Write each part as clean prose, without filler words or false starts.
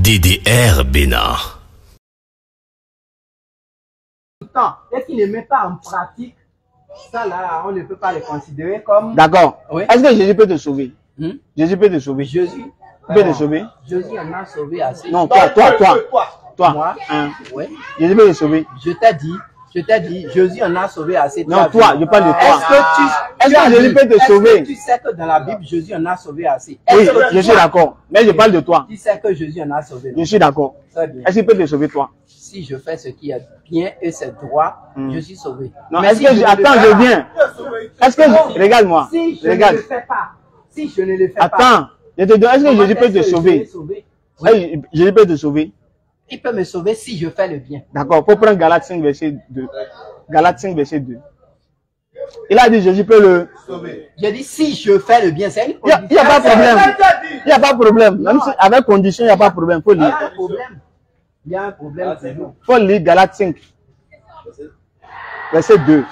DDR Bénin. Et qui ne met pas en pratique, ça là, on ne peut pas le considérer comme... D'accord. Oui. Est-ce que Jésus peut te sauver? Jésus peut te sauver. Jésus peut te sauver? Jésus en a sauvé assez. Non, toi. Moi, oui. Jésus peut te sauver. Je t'ai dit, Jésus en a sauvé assez. Non, toi, je parle de toi. Est-ce que Jésus peut te sauver? Tu sais que dans la Bible, Jésus en a sauvé assez. Oui, je suis d'accord. Mais je parle de toi. Tu sais que Jésus en a sauvé. Je suis d'accord. Est-ce qu'il peut te sauver, toi? Si je fais ce qui est bien et c'est droit, je suis sauvé. Non, est-ce que attends, je viens. Est-ce que regarde-moi. Si je ne le fais pas. Si je ne le fais pas. Attends, je te dis, est-ce que Jésus peut te sauver? Jésus peut te sauver? Il peut me sauver si je fais le bien. D'accord, pour prendre Galates 5, verset 2. Galates 5, verset 2. Il a dit, Jésus peut le sauver. J'ai dit, si je fais le bien, c'est une condition. Il n'y a pas de problème. Il n'y a pas de problème. Même si, avec condition, il n'y a pas de problème. Faut lire. Il y a un problème. Il faut lire Galates 5, verset 2.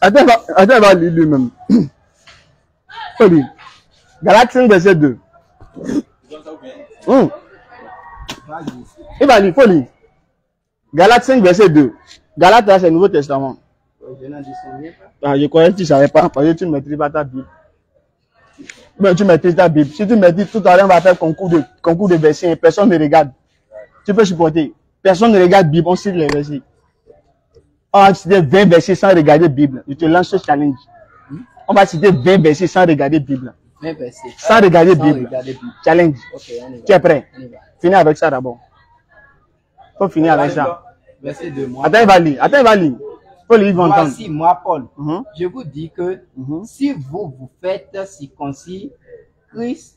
Attends, il va lire lui-même. Il faut lire. Galates 5, verset 2. Il va lire, il faut lire. Galates 5, verset 2. Galates, c'est le Nouveau Testament. Je croyais que tu ne savais pas, parce que tu ne maîtrises pas ta Bible. Mais tu maîtrises ta Bible. Si tu maîtrises, tout à l'heure, on va faire concours de versets et personne ne regarde. Tu peux supporter. Personne ne regarde Bible, on cite les versets. On va citer 20 versets sans regarder Bible. Je te lance ce challenge. On va citer 20 versets sans regarder Bible. 20 versets. Sans regarder Bible. Challenge. Okay, tu es prêt? Finis avec ça d'abord. Il faut finir avec ça. Verset 2. Attends, il va lire. Attends, il va lire. Faut lire, ils vont entendre. Voici, moi, Paul, je vous dis que si vous vous faites circoncis, Christ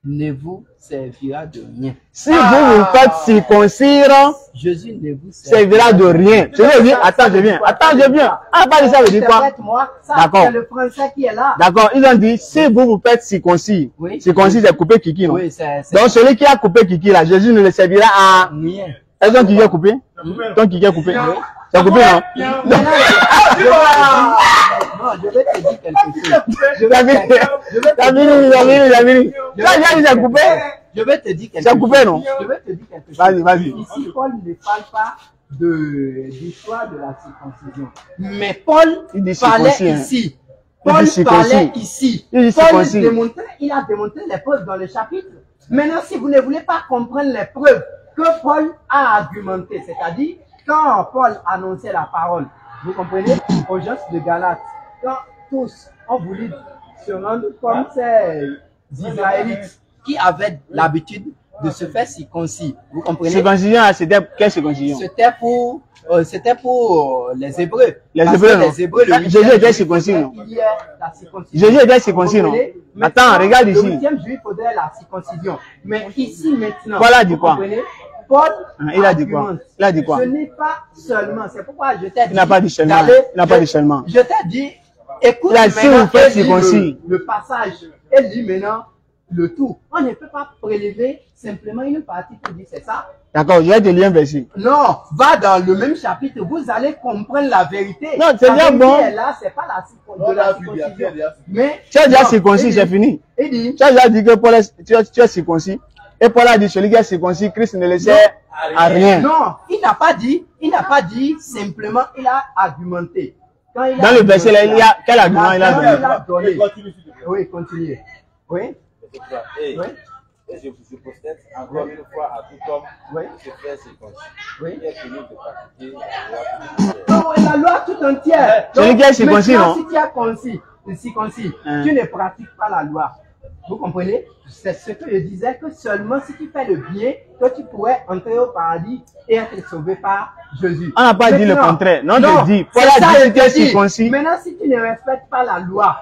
ne vous servira de rien. Si vous vous faites circoncire, Jésus ne vous servira de rien. Je veux dire, attends, je viens. Attends, je viens. Ah, pas de ça veut dire quoi? D'accord. C'est le français qui est là. D'accord. Ils ont dit, si vous vous faites circoncis, circoncis c'est couper kiki, non? Oui, donc celui qui a coupé kiki là, Jésus ne le servira à rien. Est-ce que qui a coupé? Ton qui a coupé? C'est coupé, non? Non, je vais te dire quelque chose. coupé. Je vais te dire quelque chose. C'est coupé, non? Je vais te dire quelque chose. Vas-y, vas-y. Ici, Paul ne parle pas de l'histoire de la circoncision. Mais Paul parlait ici. Paul parlait ici. Il a démontré les preuves dans le chapitre. Maintenant, si vous ne voulez pas comprendre les preuves que Paul a argumenté, c'est-à-dire quand Paul annonçait la parole, vous comprenez, aux gens de Galates, quand tous ont voulu se rendre comme ces Israélites qui avaient l'habitude de se faire circoncis, vous comprenez? Circoncision, c'était quelle circoncision? C'était pour les Hébreux. Les Hébreux, non? Jésus était circoncis, non? Jésus était circoncis, non? Attends, regarde ici. Le 8e juif faudrait la circoncision. Mais ici, maintenant, Paul a dit quoi? Paul il a dit quoi? Il a dit quoi? Ce n'est pas seulement, c'est pourquoi je t'ai dit. Il n'a pas dit seulement. Il n'a pas dit seulement. Je t'ai dit, écoute maintenant le passage et lis maintenant le tout. On ne peut pas prélever simplement une partie pour dire c'est ça. D'accord, je vais te lire un verset. Non, va dans le même chapitre, vous allez comprendre la vérité. Non, c'est bien bon. Là, c'est pas la circoncision. Mais tu as déjà circoncis, c'est fini. Tu as déjà dit que Paul tu es circoncis. Et Paul a dit, celui qui est circoncis, Christ ne le sert à rien. Non, il n'a pas dit simplement, il a argumenté. Dans le verset là, il y a quel argument il a donné? Oui, continuez. Oui. Et je possède encore une fois à tout homme qui se fait circoncis. Oui. Qui est tenu de pratiquer la loi tout entière. Celui qui est circoncis, non? Si tu es circoncis, tu ne pratiques pas la loi. Vous comprenez? C'est ce que je disais, que seulement si tu fais le bien, que tu pourrais entrer au paradis et être sauvé par Jésus. On n'a pas dit le contraire. Non, je dis, Paul a dit que tu es circoncis. Maintenant, si tu ne respectes pas la loi,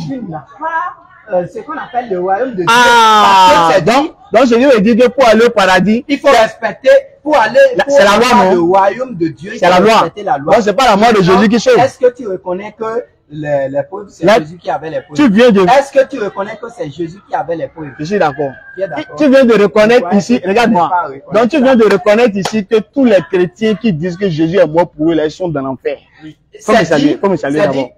tu n'as pas ce qu'on appelle le royaume de Dieu. Ah, donc je veux dire que pour aller au paradis, il faut respecter, pour aller c'est la loi, non? Le royaume de Dieu, c'est la loi. Donc c'est pas la mort de Jésus qui sauve. Est-ce que tu reconnais que les preuves, c'est Jésus qui avait les preuves? Est-ce que tu reconnais que c'est Jésus qui avait les preuves? Je suis d'accord. Tu viens de reconnaître ici, regarde-moi. Donc tu viens de reconnaître ici que tous les chrétiens qui disent que Jésus est mort pour eux, là, ils sont dans l'enfer. Faut me saluer d'abord.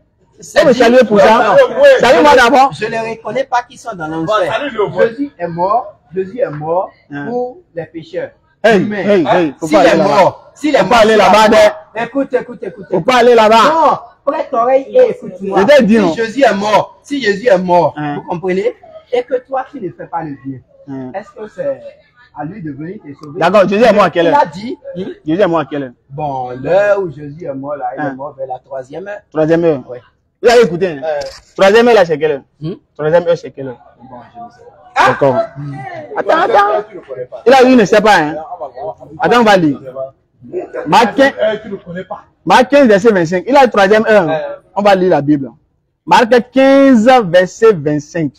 Faut me saluer pour ça. Salut-moi d'abord. Je ne reconnais pas qu'ils sont dans l'enfer. Jésus est mort. Jésus est mort pour les pécheurs. S'il est mort, là-bas. Écoute. Faut pas aller là-bas. Non, prête l'oreille et écoute-moi. Si Jésus est mort, vous comprenez? Et que toi, tu ne fais pas le bien. Est-ce que c'est à lui de venir te sauver? D'accord, Jésus est mort à quelle heure? Il a dit. Jésus est mort à quelle heure? Bon, l'heure où Jésus est mort, là, il est mort vers la 3e heure. 3e heure? Oui. Vous avez écouté, 3e heure, là, c'est quelle heure? 3e heure, c'est quelle heure? Bon, je ne sais pas. D'accord. Attends. Il ne sait pas, hein. Attends, on va lire. Marc 15, verset 25. Il a la 3e heure. On va lire la Bible. Marc 15, verset 25.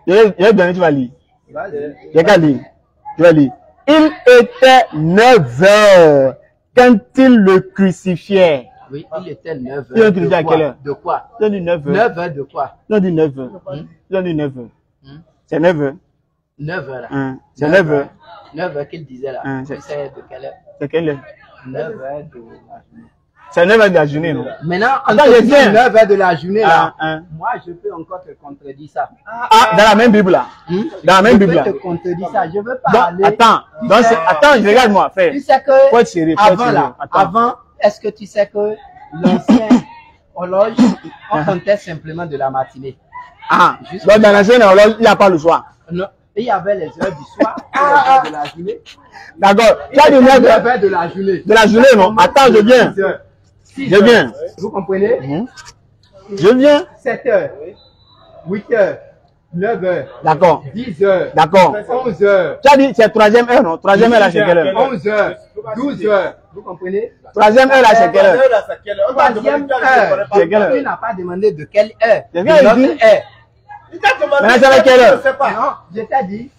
Je vais donner, tu vas lire. Je vais lire. Il était 9 heures quand ils le crucifiaient. Oui, il était 9 heures. Ils l'ont crucifié à quelle heure? De quoi? Ils ont dit 9 heures. 9 heures de quoi? Ils ont dit 9 heures. Ils ont dit 9 heures. C'est 9 heures. 9 heures là. C'est 9 heures. 9 heures qu'il disait là. C'est de quelle heure? C'est quelle heure? 9 heures de la journée. C'est 9 heures de la journée, non? Maintenant, en te disant 9 heures de la journée là, moi je peux encore te contredire ça. Dans la même Bible là. Dans la même Bible là. Je peux te contredire ça. Je veux pas aller. Attends, regarde-moi, frère. Tu sais que avant, est-ce que tu sais que l'ancienne horloge, on comptait simplement de la matinée. Donc dans l'ancienne horloge, il n'y a pas le soir. Non, il y avait les heures du soir, les heures de la journée. D'accord. Tu as dit 9 heures de la journée. De la journée, non? Attends, je viens. Je viens. Vous comprenez? Je viens. 7 heures, 8 heures, 9 heures. D'accord. 10 heures. D'accord. 11 heures. Tu as dit c'est 3e heure, non? 3e heure là, c'est quelle heure? 11 heures. 12 heures. Vous comprenez? 3e heure là, c'est quelle heure? 3e heure. C'est quelle heure? Tu n'as pas demandé de quelle heure. C'est quelle heure? Maintenant, c'est avec quelle heure? Non, je t'ai dit,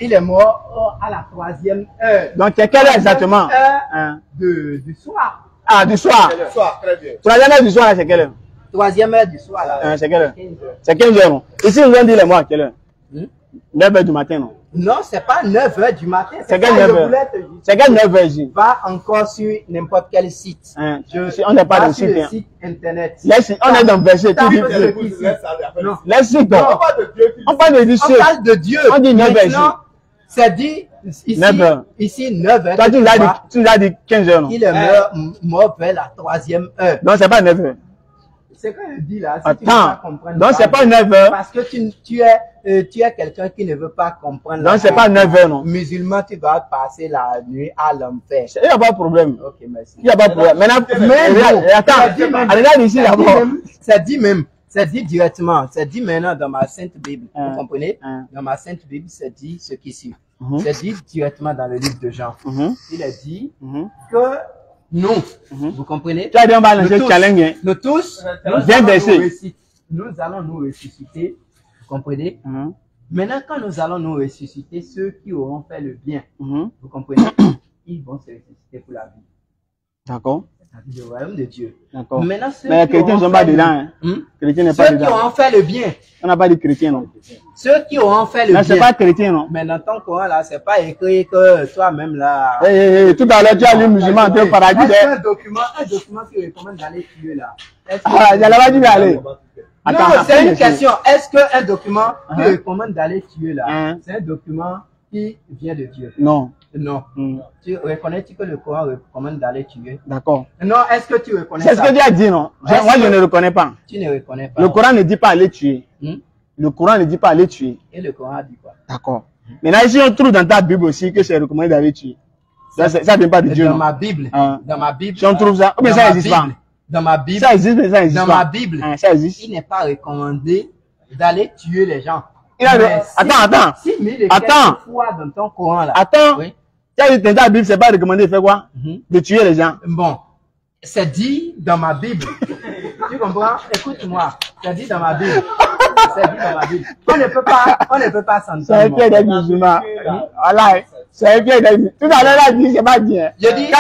il est mort à la 3e heure. Donc, c'est quelle heure exactement? Du soir. Du soir. Très bien. 3e heure du soir là, c'est quelle heure? 3e heure du soir là. C'est quelle heure? C'est 15 heures, non? Ici, nous avons dit les mois à quelle heure? 9 heures du matin, non? Non, c'est pas 9 heures du matin. C'est quelle 9 heures? C'est quelle 9 heures, J? Va encore sur n'importe quel site. On n'est pas dans le site. Le site internet. On est dans le verset. Les sites. On parle de Dieu. On parle de Dieu. On dit 9 heures. C'est dit ici 9 heures. Toi, tu l'as dit 15 heures, non? Il est mort vers la 3e heure. Donc, c'est pas 9 heures. C'est quand je dis là, si attends, tu ne veux pas comprendre. Donc, c'est pas 9 heures. Parce que tu es quelqu'un qui ne veut pas comprendre. Donc, c'est pas 9 heures, non? Musulman, tu vas passer la nuit à l'enfer. Il n'y a pas de problème. Ok, merci. Il n'y a pas de problème. Maintenant, attends, regarde ici d'abord. C'est dit directement, c'est dit maintenant dans ma Sainte Bible. Vous comprenez? Dans ma Sainte Bible, c'est dit ce qui suit. C'est dit directement dans le livre de Jean. Il est dit que nous, vous comprenez? Tu as dit on va lancer challenge. Nous tous, nous allons nous ressusciter. Vous comprenez? Maintenant, quand nous allons nous ressusciter, ceux qui auront fait le bien, vous comprenez? Ils vont se ressusciter pour la vie. D'accord. Le royaume de Dieu. D'accord. Mais les chrétiens ne sont pas dedans. Chrétiens n'est pas dedans. Ceux qui auront fait le bien. On n'a pas dit chrétien, non? Ceux qui auront fait le bien. C'est pas chrétien, non? Mais dans ton Coran, là, c'est pas écrit que toi-même, là. Tout à l'heure, tu as lu musulman entre paradis. Est-ce un document qui recommande d'aller tuer, là? J'allais pas dire d'aller. Non, c'est une question. Est-ce qu'un document qui recommande d'aller tuer, là, c'est un document qui vient de Dieu? Non. Non. Tu reconnais-tu que le Coran recommande d'aller tuer? D'accord. Non, est-ce que tu reconnais ça? C'est ce que Dieu a dit, non? Moi, je ne le reconnais pas. Tu ne reconnais pas. Le Coran ne dit pas aller tuer. Le Coran ne dit pas aller tuer. Et le Coran dit quoi? D'accord. Maintenant, ici, on trouve dans ta Bible aussi que c'est recommandé d'aller tuer. Ça ne vient pas de Dieu. Dans ma Bible. Dans ma Bible. Si on trouve ça, mais ça existe pas. Dans ma Bible. Ça existe, mais ça existe pas. Dans ma Bible. Ça existe. Il n'est pas recommandé d'aller tuer les gens. Attends. Attends. Fois dans ton Coran, là. Attends. Oui. Dans ta Bible, c'est pas recommandé de faire quoi? De tuer les gens. Bon. C'est dit dans ma Bible. Tu comprends? Écoute-moi. C'est dit dans ma Bible. C'est dit dans ma Bible. On ne peut pas s'entendre. C'est un pied des musulmans. Voilà. C'est un pied des musulmans. Tout à l'heure, là, dit, c'est pas bien. Je dis,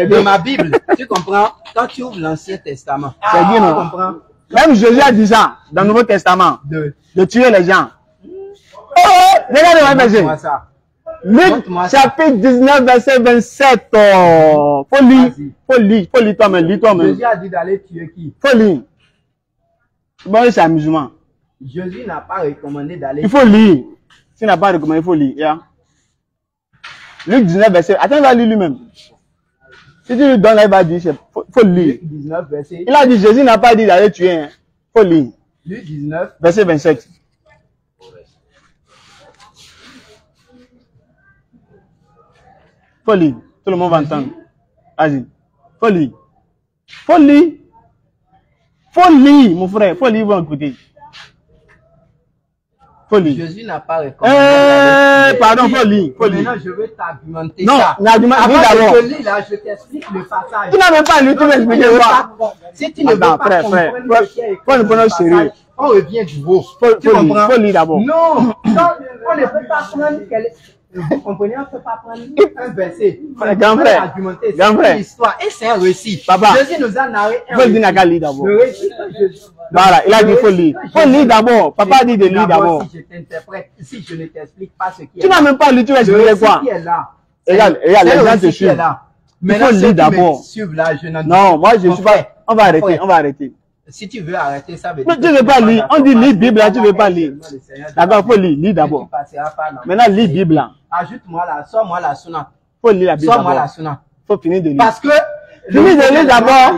dans ma Bible, tu comprends? Quand tu ouvres l'Ancien Testament. C'est dit, non? Tu comprends? Même Jésus a dit ça dans le Nouveau Testament. De tuer les gens. Regardez-moi, monsieur. Luc, chapitre 19, verset 27. Faut lire toi-même, lis toi-même. Jésus a dit d'aller tuer qui? Faut lire. Bon, c'est amusement. Jésus n'a pas recommandé d'aller. Il faut lire. S'il n'a pas recommandé, il faut lire. Yeah. Luc 19, verset. Attends, il va lire lui-même. Si tu lui donnes là, il va dire, il faut lire. Luc 19, verset. Il a dit, Jésus n'a pas dit d'aller tuer. Il faut lire. Luc 19, verset 27. Faut lire. Tout le monde va entendre. Vas-y. Faut lire. Faut lire. Faut lire, mon frère. Faut lire, ils vont écouter. Faut lire. Jésus n'a pas recommandé. Pardon, faut lire. Faut lire. Maintenant, je veux t'argumenter. Non, l'argument, avant d'abord. de te lire, là, je t'explique le passage. Tu n'as même pas lu, tu m'expliques pas. Si tu ne veux pas comprendre ce qui est écrit dans le passage, on revient du haut. Tu comprends? Faut lire d'abord. Non, on ne peut pas prendre vous comprenez, on ne peut pas prendre un verset. Grand frère, c'est une histoire et c'est un récit. Papa, Jésus nous a narré un récit. Le récit que Jésus... Voilà, il a dit faut lire. Faut lire d'abord. Papa dit de lire d'abord. Si je t'interprète, si je ne t'explique pas ce qui est tu n'as même pas lu, tu vas expliquer quoi? Regarde, les gens te suivent. Il faut lire d'abord. Non, moi je ne suis pas... On va arrêter, on va arrêter. Si tu veux arrêter, ça veut dire. Mais tu ne veux pas lire. On dit lire Bible, là, tu ne veux pas lire. D'accord, il faut lire. Lire d'abord. Maintenant, lire Bible là. Ajoute-moi là, sors-moi la sunna. Il faut lire la Bible d'abord. Sors-moi la sunna. Il faut finir de lire. Parce que. Finis de lire d'abord.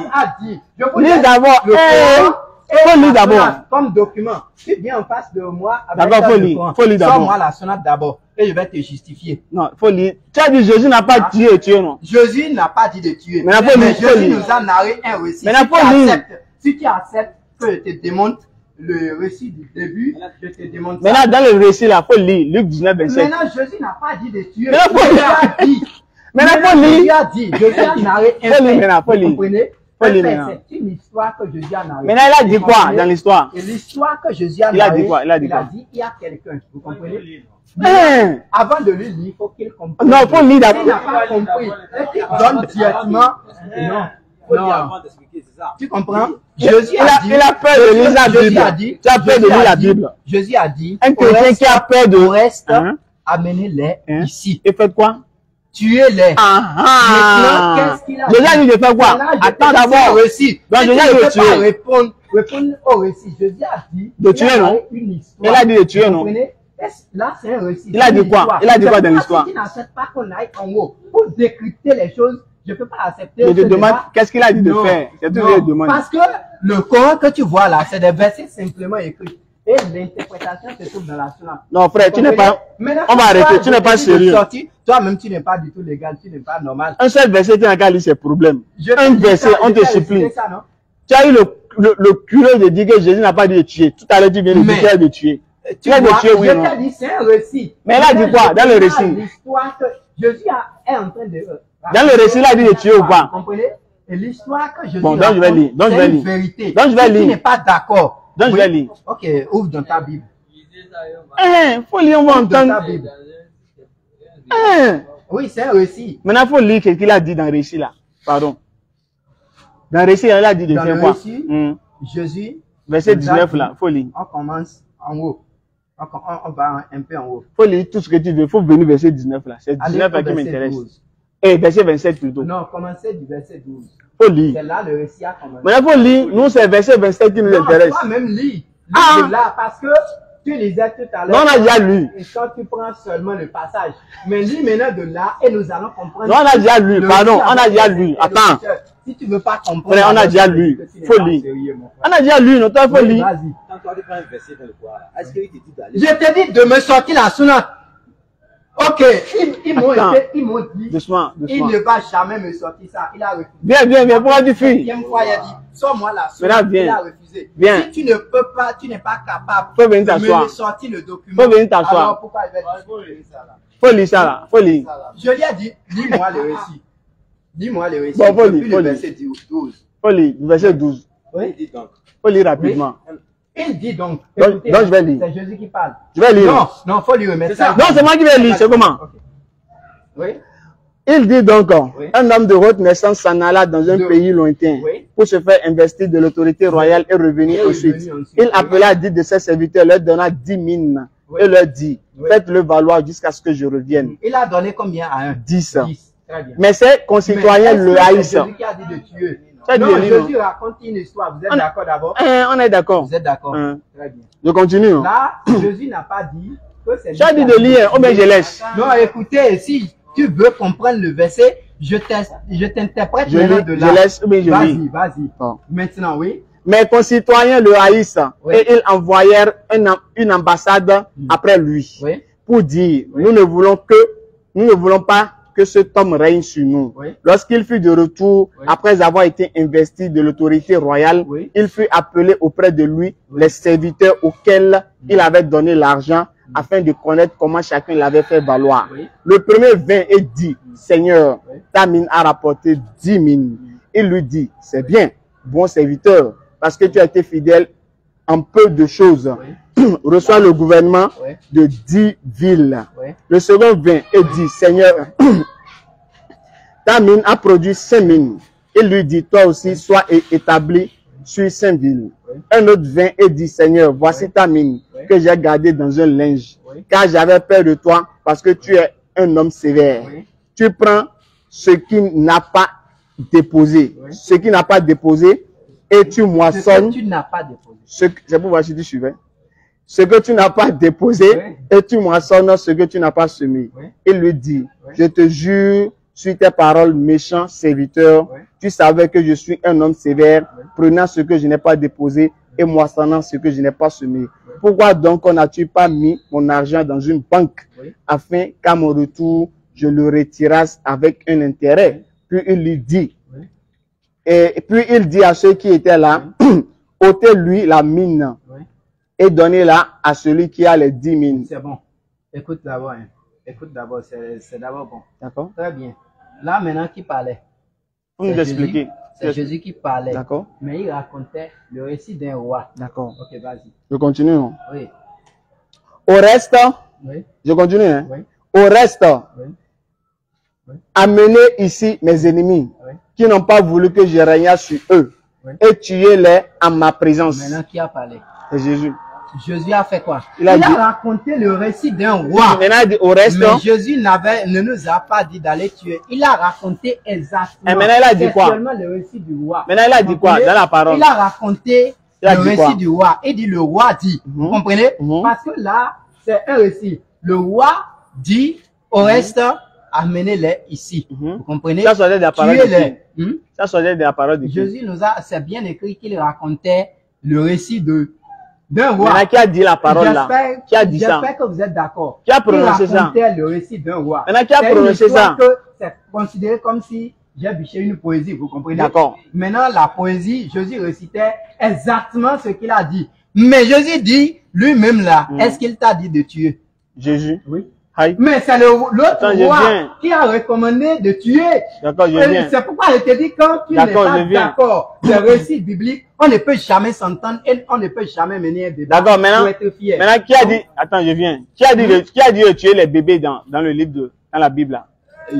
Lire d'abord. Il faut lire d'abord. Comme document. Tu viens en face de moi. D'accord, il faut lire. Il faut lire d'abord. Sors-moi la sunna d'abord. Et je vais te justifier. Non, il faut lire. Tu as dit Jésus n'a pas tué, non? Jésus n'a pas dit de tuer. Mais Jésus nous a narré un récit. Si tu acceptes que je te démontre le récit du début, je te démontre ça. Maintenant, dans le récit, là, il faut lire. Luc 19, 27. Maintenant, Jésus n'a pas dit de tuer. Maintenant, il faut lire. Jésus a dit, Jésus a narré un fait. Vous comprenez? C'est une histoire que Jésus a narrée. Maintenant, il a dit quoi dans l'histoire? Et l'histoire que Jésus a narrée, il a dit quoi? Il a dit il y a quelqu'un. Vous comprenez? Avant de lui lire, il faut qu'il comprenne. Non, il faut lire d'abord. Il n'a pas compris. Il donne directement. Non. Tu comprends? Jésus a dit. Il a peur de lire la Bible. Tu as peur de lire la Bible. Jésus a dit. Un chrétien qui a peur de reste, amenez-les ici. Et faites quoi? Tuez-les. Maintenant, qu'est-ce qu'il a dit? Jésus a dit de faire quoi? Attends d'abord. Donc Jésus a dit de tuer. Répondre au récit. Jésus a dit. De tuer, non? Il a dit de tuer, non? Là, c'est un récit. Il a dit quoi? Il a dit quoi dans l'histoire? Si tu n'acceptes pas qu'on aille en haut pour décrypter les choses, je ne peux pas accepter. Je te demande, qu'est-ce qu'il a dit de faire? C'est tout ce que je demande. Parce que le Coran que tu vois là, c'est des versets simplement écrits. Et l'interprétation se trouve dans la sunna. Non, frère, tu n'es pas. On va arrêter, tu n'es pas sérieux. Toi-même, tu n'es pas du tout légal, tu n'es pas normal. Un seul verset, tu n'as qu'à lire ses problèmes. Un verset, on te supplie. Tu as eu le culot de dire que Jésus n'a pas dit de tuer. Tout à l'heure, tu viens de dire qu'il a de tuer. Tu as de tuer, oui, non? Je t'ai dit, c'est un récit. Mais il a dit quoi dans le récit? L'histoire que Jésus est en train de. Dans le récit, il a dit de tuer ou pas? Vous comprenez? Et l'histoire que Jésus bon, donc je vais lire. Donc je vais lire. Vérité. Donc je vais lire. Tu n'es pas d'accord. Donc je vais lire. Ok, ouvre dans ta Bible. Faut lire, on va entendre. Oui, c'est un récit. Maintenant, il faut lire ce qu'il a dit dans le récit là. Pardon. Dans le récit, il a dit de faire quoi? Jésus. Verset 19 là, il faut lire. On commence en haut. On va un peu en haut. Il faut lire tout ce que tu veux. Il faut venir verset 19 là. C'est 19 là qui m'intéresse. Et verset 27 plutôt. Non, commencez du verset 12. Il faut lire. C'est là le récit a commencé. Maintenant, il faut lire. Nous, c'est verset 27 qui nous intéresse. Non, toi-même lis. Lis là, parce que tu lisais tout à l'heure. Non, on a déjà lu. Et quand tu prends seulement le passage. Mais lis maintenant de là et nous allons comprendre. Non, on a déjà lu. Pardon, on a déjà lu. Attends. Si tu ne veux pas comprendre. On a déjà lu. Il faut lire. On a déjà lu, non, toi, il faut lire. Vas-y. Je t'ai dit de me sortir la sunna. Ok, ils m'ont dit. Doucement. Il ne va jamais me sortir ça. Il a refusé. Viens, pourquoi tu fuis? Deuxième fois, il a dit, sors-moi la sunna. Il a refusé. Viens. Si tu ne peux pas, tu n'es pas capable de me sortir le document. Faut venir t'asseoir. Alors pourquoi il va dire ça là? Faut lire ça là. Faut lire. Je lui ai dit, lis-moi le récit. Dis-moi le récit. Bon, faut lire. Verset 12. Faut lire, verset 12. Oui. Faut lire rapidement. Il dit donc. Donc je vais lire. C'est Jésus qui parle. Je vais lire. Non, faut lui remettre ça. Non, c'est moi qui vais lire. C'est comment? Oui. Il dit donc, un homme de haute naissance s'en alla dans un pays lointain pour se faire investir de l'autorité royale et revenir ensuite. Il appela 10 de ses serviteurs, leur donna 10 mines et leur dit, faites-le valoir jusqu'à ce que je revienne. Il a donné combien à un? 10. Mais ses concitoyens le haïssent. Non, Jésus raconte une histoire. Vous êtes d'accord d'abord? On est d'accord. Vous êtes d'accord? Très bien. Je continue. Là, Jésus n'a pas dit que c'est... Tu as dit de lire, oh ben je laisse. Non, écoutez, si tu veux comprendre le verset, je t'interprète maintenant de là. Je laisse, mais je lis. Vas-y. Maintenant, oui. Mes concitoyens le haïssent et ils envoyèrent une ambassade après lui pour dire nous ne voulons pas que cet homme règne sur nous. Lorsqu'il fut de retour, après avoir été investi de l'autorité royale, il fut appelé auprès de lui les serviteurs auxquels il avait donné l'argent afin de connaître comment chacun l'avait fait valoir. Le premier vint et dit, Seigneur, ta mine a rapporté 10 mines. Il lui dit, c'est bien, bon serviteur, parce que tu as été fidèle en peu de choses. Reçois le gouvernement de 10 villes. Le second vint et dit, Seigneur, ta mine a produit 5 mines. Il lui dit, toi aussi, sois établi sur 5 villes. Un autre vint et dit, Seigneur, voici ta mine que j'ai gardée dans un linge, car j'avais peur de toi, parce que tu es un homme sévère. Tu prends ce qui n'a pas déposé, et tu moissonnes. Ce que tu n'as pas déposé. C'est pour voir si tu suivais. Ce que tu n'as pas déposé, et tu moissonnes ce que tu n'as pas semé. Il lui dit, je te jure, sur tes paroles, méchant serviteur, tu savais que je suis un homme sévère, prenant ce que je n'ai pas déposé et moissonnant ce que je n'ai pas semé. Pourquoi donc n'as-tu pas mis mon argent dans une banque afin qu'à mon retour, je le retirasse avec un intérêt? Puis il lui dit, et puis il dit à ceux qui étaient là, ôtez-lui la mine et donnez-la à celui qui a les 10 mines. C'est bon. Écoute d'abord. Hein. Écoute d'abord, c'est d'abord bon. D'accord. Très bien. Là, maintenant, qui parlait? Vous nous expliquez. C'est Jésus qui parlait. D'accord. Mais il racontait le récit d'un roi. D'accord. Ok, vas-y. Je continue. Non? Oui. Au reste, oui. Je continue. Hein? Oui. Au reste, oui. Amenez ici mes ennemis qui n'ont pas voulu que je règne sur eux et tuez-les en ma présence. Maintenant, qui a parlé? C'est Jésus. Jésus a fait quoi? Il a raconté le récit d'un roi. Maintenant, il dit au reste. Mais Jésus ne nous a pas dit d'aller tuer. Il a raconté exactement. Et maintenant, il a dit quoi? Seulement le récit du roi. Maintenant, il a dit quoi dans la parole? Il a raconté le récit du roi. Il dit le roi dit. Vous comprenez? Parce que là, c'est un récit. Le roi dit au reste, amenez-les ici. Vous comprenez? Ça sortait de la parole de qui? Ça sortait de la parole de qui? Jésus c'est bien écrit qu'il racontait le récit d'un roi. Maintenant, qui a dit la parole là? Qui a dit ça? J'espère que vous êtes d'accord. Qui a prononcé ça? Il racontait le récit d'un roi. Maintenant, qui a prononcé ça? C'est considéré comme si j'ai bûché une poésie, vous comprenez? D'accord. Maintenant, la poésie, Jésus récitait exactement ce qu'il a dit. Mais Jésus dit lui-même là, est-ce qu'il t'a dit de tuer? Jésus? Oui. Aïe. Mais c'est l'autre roi qui a recommandé de tuer. D'accord, je viens. C'est pourquoi je te dis, quand tu n'es pas d'accord, le récit biblique, on ne peut jamais s'entendre et on ne peut jamais mener un débat. D'accord, maintenant, être fier. Maintenant, qui a dit, attends, je viens. Qui a dit de tuer les bébés dans le livre dans la Bible là?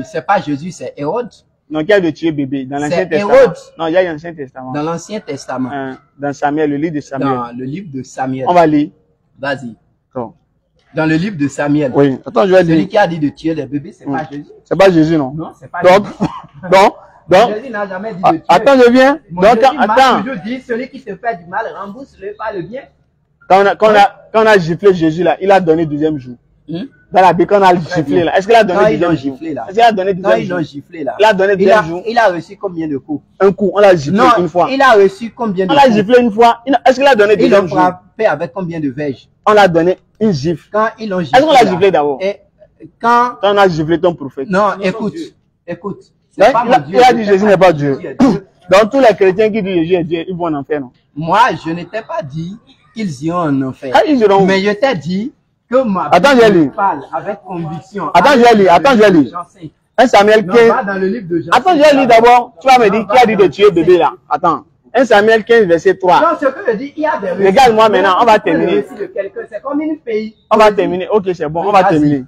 C'est pas Jésus, c'est Hérode. Non, qui a dit de tuer bébé dans l'Ancien Testament? Hérode. Non, il y a l'Ancien Testament. Dans l'Ancien Testament. Dans Samuel, le livre de Samuel. Dans le livre de Samuel. On va lire. Vas-y. Bon. Dans le livre de Samuel. Oui. Attends, je vais lire. Celui qui a dit de tuer les bébés, c'est pas Jésus. C'est pas Jésus, non? Non, c'est pas Jésus. Donc. Jésus n'a jamais dit de tuer. Attends, je viens. Donc, attends. Toujours dit, celui qui te fait du mal, rembourse-le par le bien. Quand on a giflé Jésus là, il a donné deuxième jour. Dans la Bible, quand on a giflé là, est-ce qu'il a donné deuxième jour? Est-ce qu'il a donné deuxième jour? Quand ils l'ont giflé là. Il a donné deuxième jour. Il a reçu combien de coups? Un coup, on l'a giflé une fois. Il a reçu combien de coups? On l'a giflé une fois. Est-ce qu'il a donné deuxième jour? Il l'a frappé avec combien de verges? On l'a donné une gifle. Quand ils l'ont giflé. Est-ce qu'on l'a giflé d'abord? Quand on a giflé ton prophète. Non, écoute. Il a dit Jésus n'est pas Dieu. Donc tous les chrétiens qui disent Jésus est Dieu, ils vont en enfer, non? Moi, je ne t'ai pas dit qu'ils iront en enfer. Mais je t'ai dit que ma Bible parle avec conviction. Attends, je vais lire. 1 Samuel 15. Attends, je vais lire d'abord. Tu vas me dire qui a dit de tuer bébé là. Attends. 1 Samuel 15, verset 3. Non, ce que je dis, il y a des récits. Regarde-moi maintenant, on va terminer. C'est comme une pays. On va terminer. Ok, c'est bon, on va terminer.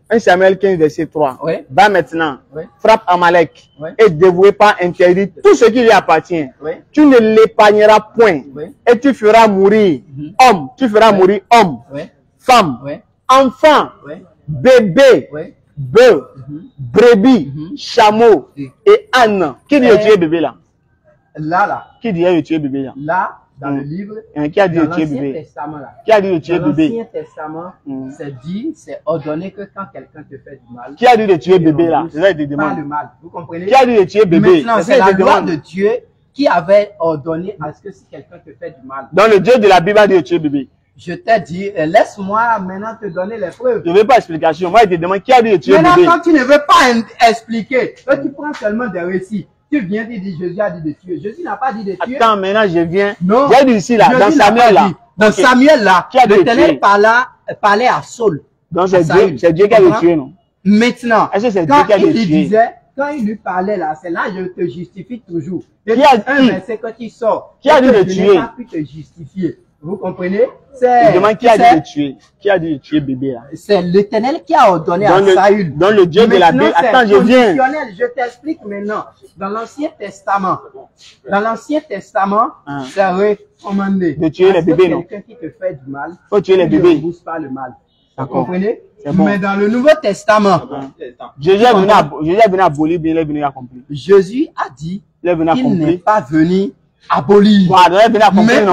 1 Samuel 15, verset 3. Va maintenant, frappe Amalek et dévoué par interdit tout ce qui lui appartient. Tu ne l'épargneras point et tu feras mourir homme, femme, enfant, bébé, bœuf, brebis, chameau et âne. Qui dit de tuer bébé là? Là. Qui dirait de tuer bébé là? Là, dans le livre. Qui a dit de tuer bébé? Testament, là. Qui a dit de tuer bébé? L'Ancien Testament, c'est ordonné que quand quelqu'un te fait du mal. Qui a dit de tuer bébé là? C'est ça qu'il te demande. Pas le mal. Vous comprenez? Qui a dit de tuer bébé? Maintenant, c'est la loi de Dieu qui avait ordonné à ce que si quelqu'un te fait du mal. Donc le Dieu de la Bible a dit de tuer bébé. Je t'ai dit, laisse-moi maintenant te donner les preuves. Je ne veux pas explication. Moi, je te demande qui a dit de tuer bébé. Maintenant, quand tu ne veux pas expliquer, toi, tu prends seulement des récits. Tu viens de dire Jésus a dit de tuer. Jésus n'a pas dit de tuer. Attends, maintenant je viens. Non. J'ai dit ici là, dans Samuel là. Dans Samuel là, l'Éternel parlait à Saul. Donc c'est Dieu qui a dit de tuer, non? Maintenant, est-ce que c'est Dieu qui a dit de tuer? Quand il lui parlait là, c'est là je te justifie toujours. Qui a dit? Un verset que tu sors. Qui a dit de tuer? Je n'ai pas pu te justifier. Vous comprenez? Je demande qui a dit de tuer. Qui a dit de tuer bébé là? C'est l'Éternel qui a ordonné à Saül. Dans le Dieu de la Bible. Attends, je viens. Je t'explique maintenant. Dans l'Ancien Testament, c'est recommandé de tuer les bébés, non? Quelqu'un qui te fait du mal, faut tuer les bébés. Ne repousse pas le mal. Vous D'accord. comprenez? Bon. Mais dans le Nouveau Testament, Jésus est venu abolir, bien il est venu accomplir. Jésus a dit qu'il n'est pas venu abolir. Voilà, il est venu accomplir, non?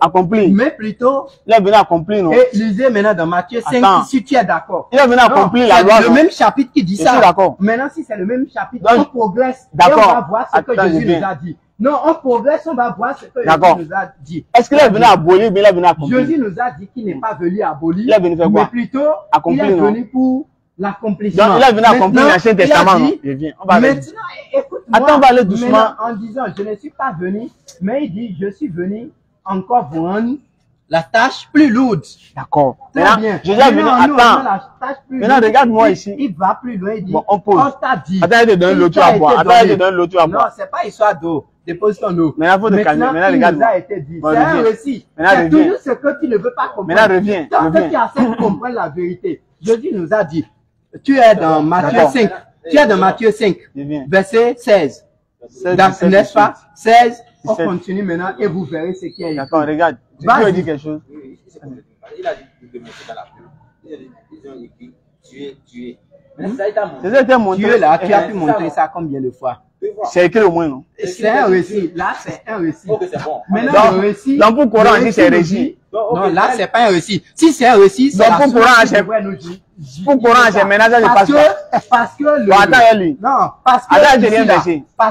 Accomplir. Mais plutôt, il est venu accomplir, non? Et lisez maintenant dans Matthieu 5, si tu es d'accord. Il est venu accomplir la loi. C'est le même chapitre qui dit ça. Je suis d'accord. Maintenant, si c'est le même chapitre, donc, on progresse. D'accord. Et on va voir ce que Jésus nous a dit. Non, on progresse, on va voir ce que Jésus nous a dit. Est-ce qu'il est venu abolir ou bien il est venu accomplir? Jésus nous a dit qu'il n'est pas venu abolir. Il est venu faire quoi? Mais plutôt, accomplir, il est venu pour l'accomplissement. Donc, il est venu accomplir l'Ancien Testament, non? Je viens. On va aller. Maintenant, écoute-moi. Attends, on va aller doucement. En disant, je ne suis pas venu, mais il dit, je suis venu encore vous rendre la tâche plus lourde. D'accord. Très bien. Jésus est venu, attends. Maintenant, regarde-moi ici. Il va plus loin, il dit, bon, on pose. On t'a dit. Attends, il te donne l'eau, tu vas boire. Attends, il te donne l'eau, tu vas boire. Non, c'est pas histoire d'eau. Dépose ton eau. Maintenant, il faut te calmer. Maintenant, regarde-moi. Ça a été dit. C'est un récit. C'est toujours ce que tu ne veux pas comprendre. Maintenant, reviens. Tant que tu essaies de comprendre la vérité. Jésus nous a dit, tu es dans Matthieu 5. Tu es dans Matthieu 5, verset 16. N'est-ce pas? 16. On continue maintenant et vous verrez ce qui est écrit. D'accord, regarde. Tu veux dire quelque chose? Il a dit de montrer dans la Bible. Ils ont écrit tuer. Dieu là, tu as pu montrer ça combien de fois? C'est écrit au moins, non? C'est un récit. Là, c'est un récit. Maintenant, le récit. Dans le Coran, on dit c'est un récit. Non, là, c'est pas un récit. Si c'est un récit, c'est la Coran, pour Coran, c'est maintenant ça ne passe pas. Parce que le. Non, parce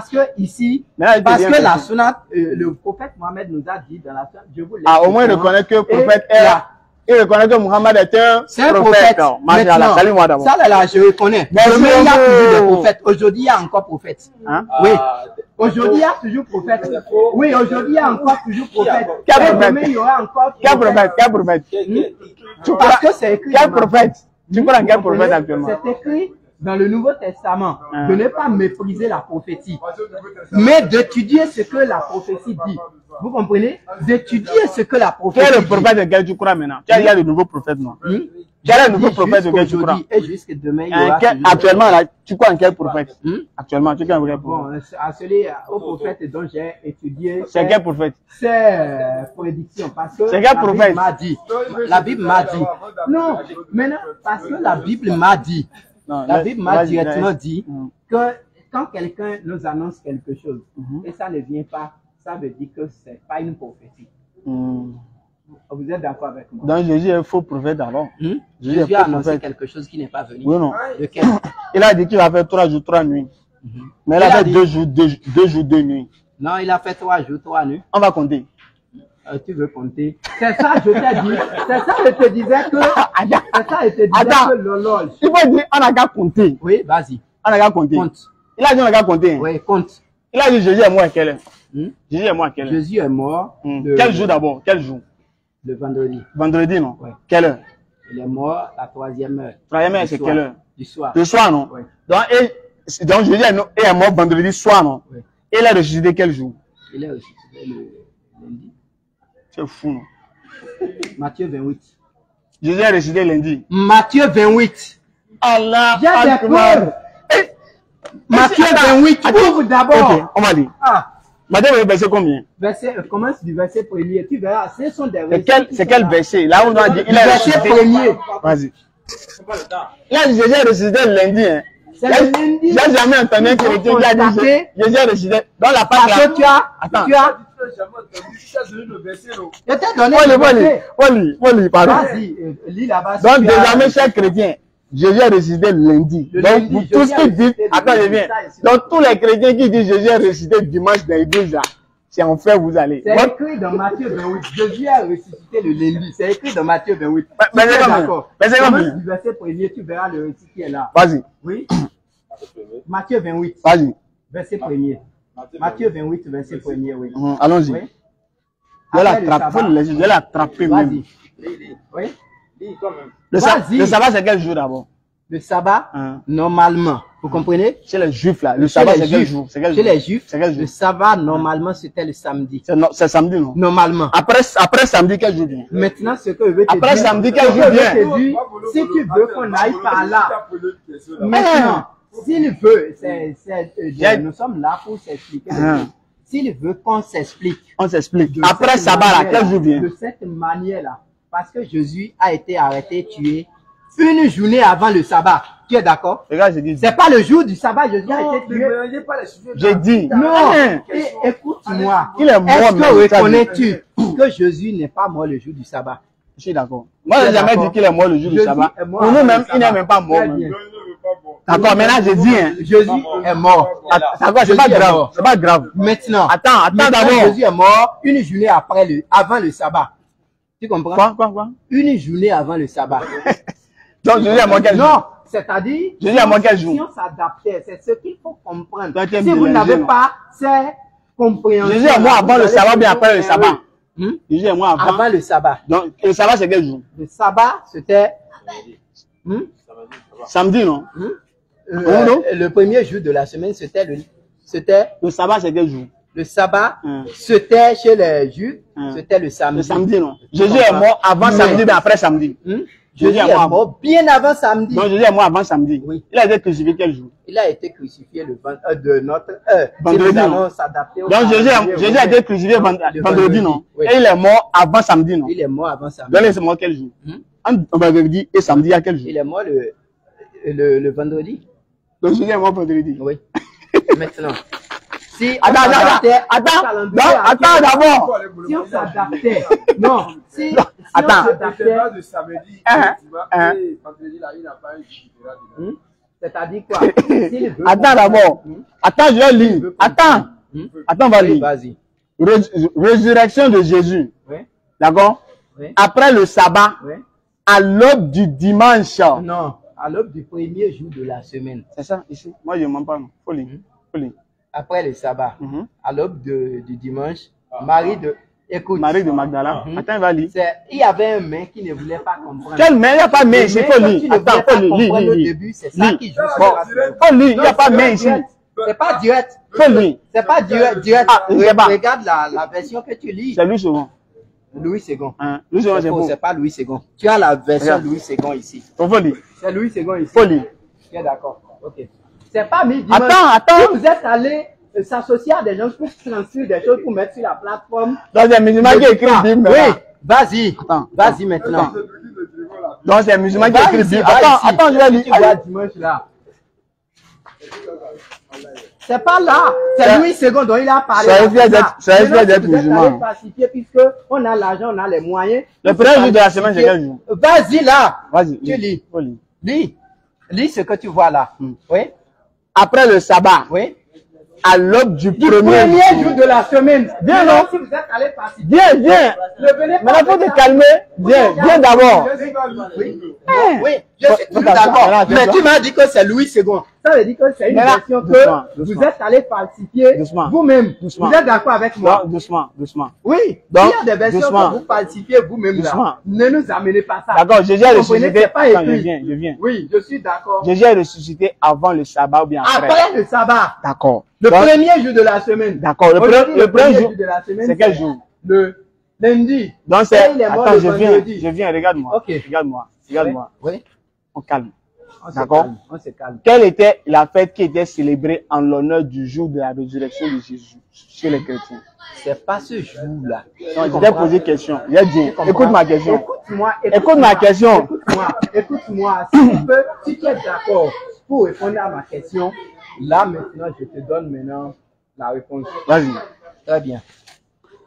que ici, parce que la sunna, le prophète Mohammed nous a dit dans la sunna, je vous laisse. Ah, au moins, il reconnaît que le prophète est là. Il reconnaît que Mohammed est un prophète. Salut-moi d'abord. Ça, là, je reconnais. Mais il y a toujours des prophètes. Aujourd'hui, il y a encore prophète. Oui. Aujourd'hui, il y a toujours prophète. Oui, aujourd'hui, il y a encore toujours prophète. Demain, il y aura encore prophète. Quel prophète? Parce que c'est écrit. Quel prophète? Tu crois en quel prophète actuellement? C'est écrit dans le Nouveau Testament de ne pas mépriser la prophétie, mais d'étudier ce que la prophétie dit. Vous comprenez? D'étudier ce que la prophétie dit. Quel est le prophète auquel tu crois maintenant? Il y a le nouveau prophète, non? Quel est le nouveau prophète auquel tu crois? Et jusque demain, il y aura actuellement, là, tu crois en quel prophète? Actuellement, tu crois en quel prophète? Bon, à celui au prophète dont j'ai étudié. C'est quel prophète? C'est prédiction. Parce que c'est quel prophète? La Bible m'a dit. Non, maintenant, parce que la Bible m'a dit. La Bible m'a directement dit que quand quelqu'un nous annonce quelque chose et ça ne vient pas, ça veut dire que ce n'est pas une prophétie. Vous êtes d'accord avec moi? Donc Jésus est un faux prophète alors. Jésus a annoncé quelque chose qui n'est pas venu. Oui, non. Lequel? Il a dit qu'il va faire 3 jours, 3 nuits. Mais il a fait 2 jours, 2 nuits. Non, il a fait 3 jours, 3 nuits. On va compter. Tu veux compter? C'est ça, je t'ai dit. C'est ça, je te disais que. C'est ça, je te disais que l'horloge. Il faut dire, on a qu'à compter. Oui, vas-y. On a qu'à compter. Compte. Il a dit, on a qu'à compter. Oui, compte. Il a dit, Jésus est mort à quelle heure? Jésus est mort à quelle heure? Jésus est mort. Quel jour d'abord? Quel jour? Le vendredi. Vendredi, non? Oui. Quelle heure? Il est mort à 3e heure. 3e heure, c'est quelle heure? Du soir. Le soir, non? Oui. Donc Jésus est mort vendredi soir, non? Oui. Et il a ressuscité quel jour? Il est ressuscité le lundi. C'est fou, non? Matthieu 28. Jésus est ressuscité lundi. Matthieu 28. Allah. J'ai des preuves. Matthieu 28. Ouvre d'abord. Ok, on va dire. Matthieu 28, verset combien? Commence du verset premier. Tu verras, ce sont des versets. C'est quel verset? Là où on doit dire. Il est verset premier. Vas-y. Là, Jésus est ressuscité lundi. Hein. C'est le lundi. J'ai jamais entendu un chrétien qui a dit Jésus est ressuscité. Dans la Pâque là. Parce que tu as. Je t'ai donné le verset. Oli, pardon. Vas-y, lis là-bas. Donc, désormais, chers chrétiens, Jésus est ressuscité lundi. Donc, vous tous qui dites, attends, je viens. Donc, tous les chrétiens qui disent Jésus est ressuscité dimanche dans l'église là, c'est en fait vous allez. C'est écrit dans Matthieu 28. Jésus est ressuscité le lundi. C'est écrit dans Matthieu 28. Mais c'est d'accord. Mais c'est comme du verset premier, tu verras le récit qui est là. Vas-y. Oui. Matthieu 28. Vas-y. Verset premier. Matthieu 28, verset premier, oui. Allons-y. Oui. Je vais l'attraper même. Oui. Le sabbat, c'est quel jour d'abord? Le sabbat, normalement, vous comprenez? Chez les juifs là, le sabbat c'est quel jour? Chez les juifs, le sabbat, normalement, c'était le samedi. C'est samedi, non? Normalement. Après samedi, quel jour vient? Maintenant, ce que je veux te dire. Après samedi, quel jour vient? Si tu veux qu'on aille par là, maintenant, s'il veut, nous sommes là pour s'expliquer. S'il veut qu'on s'explique. On s'explique. Après sabbat là, quel jour vient? De cette manière-là. Parce que Jésus a été arrêté, tué une journée avant le sabbat. Tu es d'accord? C'est pas le jour du sabbat, Jésus a été tué. J'ai dit. Non. Écoute-moi. Il est mort. Est-ce que reconnais-tu que Jésus n'est pas mort le jour du sabbat? Je suis d'accord. Moi, je n'ai jamais dit qu'il est mort le jour du sabbat. Pour nous-mêmes, il n'est même pas mort. D'accord, maintenant je dis, hein, Jésus est mort. D'accord, c'est pas grave. C'est pas grave. Maintenant, attends d'abord. Jésus est mort une journée avant le sabbat. Tu comprends? Quoi? Une journée avant le sabbat. Donc Jésus est mort quel jour? Non, c'est-à-dire, Jésus est mort quel jour? Si on s'adaptait, c'est ce qu'il faut comprendre. Si vous n'avez pas ces compréhensions. Jésus est mort avant le sabbat, bien après le sabbat. Jésus est mort avant le sabbat. Donc le sabbat c'est quel jour? Le sabbat c'était samedi, non? Le premier jour de la semaine, c'était le sabbat, c'est quel jour? Le sabbat, c'était chez les Juifs, c'était le samedi. Le samedi, non? Jésus est mort avant samedi, mais après samedi. Jésus est mort bien avant samedi. Non, Jésus est mort avant samedi. Oui. Il a été crucifié quel jour? Il a été crucifié de notre vendredi. Donc Jésus a été crucifié vendredi, non? Oui. Et il est mort avant samedi, non? Il est mort avant samedi. Donc il est mort quel jour? Entre vendredi et samedi, il y a quel jour? Il est mort le vendredi. Donc Jésus est mort vendredi. Oui. Maintenant. Si attends d'abord. Si on s'adaptait. Non. Si attends. On s'adaptait. C'est-à-dire quoi? Attends d'abord. Attends, je vais lire. Attends, va lire. Vas-y. Résurrection de Jésus. Oui. D'accord? Oui. Après le sabbat. Oui. À l'aube du dimanche. Non, à l'aube du premier jour de la semaine. C'est ça, ici. Moi, je ne mens pas. Faut lire. Après le sabbat, à l'aube du dimanche, Marie de Magdala. Attends, il va lire. Il y avait un main qui ne voulait pas comprendre. Quel main? Il n'y a pas de main ici. Faut lire. Attends, faut lire. Au début, c'est ça qui joue. Faut lire. Il n'y a pas de main ici. C'est pas direct. Faut lire. C'est pas direct. Regarde la version que tu lis. C'est Louis II. Louis II. Louis II, c'est c'est pas Louis II. Tu as la version Louis II ici. Faut lire. C'est Louis II ici. Faut lire. Tu es d'accord. Ok. C'est pas mis dimanche. Attends. Si vous êtes allé s'associer à des gens pour transcrire des choses pour mettre sur la plateforme. Donc c'est un musulman qui écrit Bible. Oui. Vas-y. Vas-y maintenant. Donc c'est un musulman qui écrit Bible. Attends, je vais lire. Tu vois dimanche là. C'est pas là. C'est Louis II dont il a parlé. C'est fier d'être musulman. Puisque on a l'argent, on a les moyens. Le premier jour de la semaine, c'est quel jour? Vas-y là. Vas-y. Tu lis. Lis ce que tu vois là. Oui. Après le sabbat. Oui. À l'aube du premier jour de la semaine. Viens, non? Si vous êtes allé participer. Viens. Mais il faut te calmer. Viens d'abord. Oui, je suis tout d'accord. Mais tu m'as dit que c'est Louis II. Ça veut dire que c'est une version que vous êtes allé participer vous-même. Vous êtes d'accord avec moi? Doucement. Oui. Il y a des versions que vous participiez vous-même là. Ne nous amenez pas ça. D'accord, Jésus est ressuscité. Je viens. Oui, je suis d'accord. Jésus est ressuscité avant le sabbat ou bien après? Après le sabbat. D'accord. Le premier jour de la semaine. D'accord. Le premier jour de la semaine. C'est quel jour? Le lundi. Donc c'est. Attends, je viens. Regarde-moi. Ok. Regarde-moi. Oui. On calme. D'accord? On se calme. Quelle était la fête qui était célébrée en l'honneur du jour de la résurrection de Jésus chez les chrétiens? C'est pas ce jour-là. Je t'ai posé question. J'ai dit, écoute ma question. Écoute ma question. Écoute-moi. Écoute-moi. Si tu es d'accord, pour répondre à ma question, là maintenant, je te donne maintenant la réponse. Vas-y. Très bien.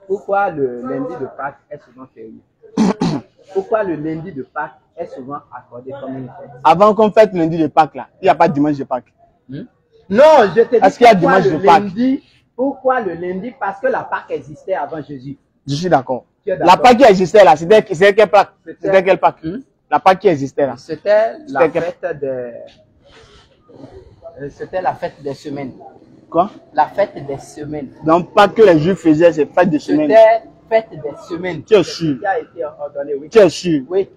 Pourquoi le lundi de Pâques est souvent férié? Pourquoi le lundi de Pâques est souvent accordé comme une fête? Avant qu'on fête lundi de Pâques, là, il n'y a pas de dimanche de Pâques. Non, je te dis Est-ce qu'il y a dimanche de Pâques? Pourquoi le lundi? Parce que la Pâque existait avant Jésus. Je suis d'accord. Tu es d'accord? La Pâque qui existait là, c'était quelle Pâque? C'était quelle Pâque? La Pâque qui existait là. C'était la fête des semaines. Quoi? La fête des semaines. Donc, pas que les Juifs faisaient, c'est fête de semaine. C'était fête des semaines. Tu es sûr? Qui a été ordonné, oui. Tu es sûr? Oui.